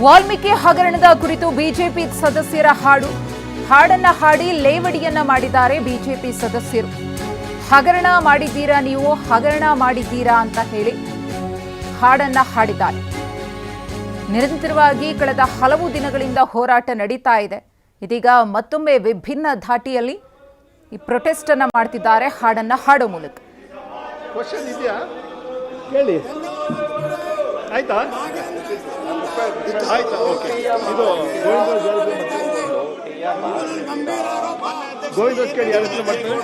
ವಾಲ್ಮೀಕಿ ಹಗರಣದ ಕುರಿತು ಬಿಜೆಪಿ ಸದಸ್ಯರ ಹಾಡನ್ನ ಹಾಡಿ ಲೇವಡಿಯನ್ನ ಮಾಡಿದ್ದಾರೆ ಬಿಜೆಪಿ ಸದಸ್ಯರು. ಹಗರಣ ಮಾಡಿದ್ದೀರಾ, ನೀವು ಹಗರಣ ಮಾಡಿದ್ದೀರಾ ಅಂತ ಹೇಳಿ ಹಾಡನ್ನ ಹಾಡಿದ್ದಾರೆ. ನಿರಂತರವಾಗಿ ಕಳೆದ ಹಲವು ದಿನಗಳಿಂದ ಹೋರಾಟ ನಡೀತಾ ಇದೆ. ಇದೀಗ ಮತ್ತೊಮ್ಮೆ ವಿಭಿನ್ನ ಧಾಟಿಯಲ್ಲಿ ಈ ಪ್ರೊಟೆಸ್ಟ್ ಅನ್ನ ಮಾಡ್ತಿದ್ದಾರೆ ಹಾಡನ್ನ ಹಾಡೋ ಮೂಲಕ. ಕ್ವಶನ್ ಇದೆಯಾ ಹೇಳಿ. ಆಯ್ತಾ ಆಯ್ತಾ ಓಕೆ. ಇದು ಗೋವಿಂದರಾಜ್ ಕೇಳಿ ಯಾರ ಹೆಸರು ಮಾಡ್ತಾರೆ.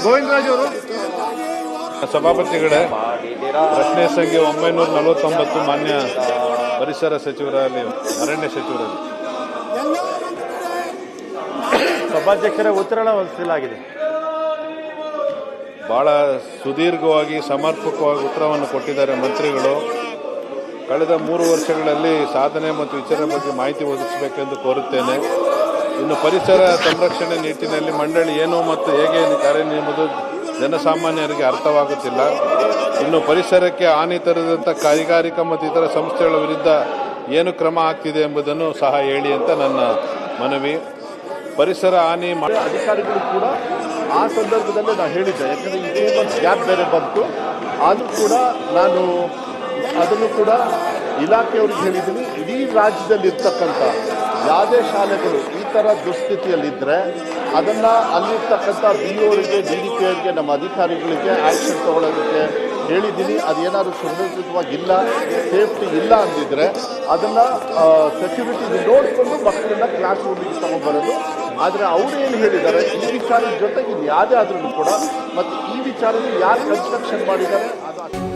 ಗೋವಿಂದರಾಜ್ ಅವರು ಸಭಾಪತಿಗಳೇ, ಪ್ರಶ್ನೆ ಸಂಖ್ಯೆ 949 ಮಾನ್ಯ ಪರಿಸರ ಸಚಿವರಲ್ಲಿ, ಅರಣ್ಯ ಸಚಿವರಲ್ಲಿ. ಸಭಾಧ್ಯಕ್ಷರ ಉತ್ತರ ಹೊಂದಿಸಲಾಗಿದೆ. ಬಹಳ ಸುದೀರ್ಘವಾಗಿ ಸಮರ್ಪಕವಾಗಿ ಉತ್ತರವನ್ನು ಕೊಟ್ಟಿದ್ದಾರೆ ಮಂತ್ರಿಗಳು. ಕಳೆದ 3 ವರ್ಷಗಳಲ್ಲಿ ಸಾಧನೆ ಮತ್ತು ವಿಚಾರ ಬಗ್ಗೆ ಮಾಹಿತಿ ಒದಗಿಸಬೇಕೆಂದು ಕೋರುತ್ತೇನೆ. ಇನ್ನು ಪರಿಸರ ಸಂರಕ್ಷಣೆ ನಿಟ್ಟಿನಲ್ಲಿ ಮಂಡಳಿ ಏನು ಮತ್ತು ಹೇಗೆ ಕಾರ್ಯನಿರ್ವಹಿಸುವುದು ಜನಸಾಮಾನ್ಯರಿಗೆ ಅರ್ಥವಾಗುತ್ತಿಲ್ಲ. ಇನ್ನು ಪರಿಸರಕ್ಕೆ ಹಾನಿ ತರದಂಥ ಕೈಗಾರಿಕಾ ಮತ್ತು ಇತರ ಸಂಸ್ಥೆಗಳ ವಿರುದ್ಧ ಏನು ಕ್ರಮ ಆಗ್ತಿದೆ ಎಂಬುದನ್ನು ಸಹ ಹೇಳಿ ಅಂತ ನನ್ನ ಮನವಿ. ಪರಿಸರ ಹಾನಿ ಅಧಿಕಾರಿಗಳು ಕೂಡ ಆ ಸಂದರ್ಭದಲ್ಲೇ ನಾನು ಹೇಳಿದ್ದೆ, ಯಾಕಂದರೆ ಈ 2 months ಗ್ಯಾಪ್ ಬೇರೆ ಬಂತು. ಆದರೂ ಕೂಡ ನಾನು ಅದನ್ನು ಕೂಡ ಇಲಾಖೆಯವ್ರಿಗೆ ಹೇಳಿದ್ದೀನಿ. ಇಡೀ ರಾಜ್ಯದಲ್ಲಿರ್ತಕ್ಕಂಥ ಯಾವುದೇ ಶಾಲೆಗಳು ಈ ಥರ ದುಸ್ಥಿತಿಯಲ್ಲಿದ್ದರೆ ಅದನ್ನು ಅಲ್ಲಿರ್ತಕ್ಕಂಥ BOರಿಗೆ, DDP ಅವರಿಗೆ, ನಮ್ಮ ಅಧಿಕಾರಿಗಳಿಗೆ ಆ್ಯಕ್ಷನ್ ತೊಗೊಳ್ಳೋದಕ್ಕೆ ಹೇಳಿದ್ದೀನಿ. ಅದೇನಾದರೂ ಸುರಕ್ಷಿತವಾಗಿಲ್ಲ, ಸೇಫ್ಟಿ ಇಲ್ಲ ಅಂದಿದ್ರೆ ಅದನ್ನು ಸೆಕ್ಯೂರಿಟಿ ನೋಡಿಕೊಂಡು ಮಕ್ಕಳನ್ನ ಕ್ಲಾಸ್ ರೂಮಿಗೆ ತಗೊಂಡ್ಬರೋದು. ಆದರೆ ಅವರು ಏನು ಹೇಳಿದ್ದಾರೆ, ಈ ವಿಚಾರದ ಜೊತೆಗೆ ಯಾವುದೇ ಆದ್ರೂ ಕೂಡ ಮತ್ತು ಈ ವಿಚಾರದಲ್ಲಿ ಯಾರು ಕನ್ಸ್ಟ್ರಕ್ಷನ್ ಮಾಡಿದ್ದಾರೆ ಅದು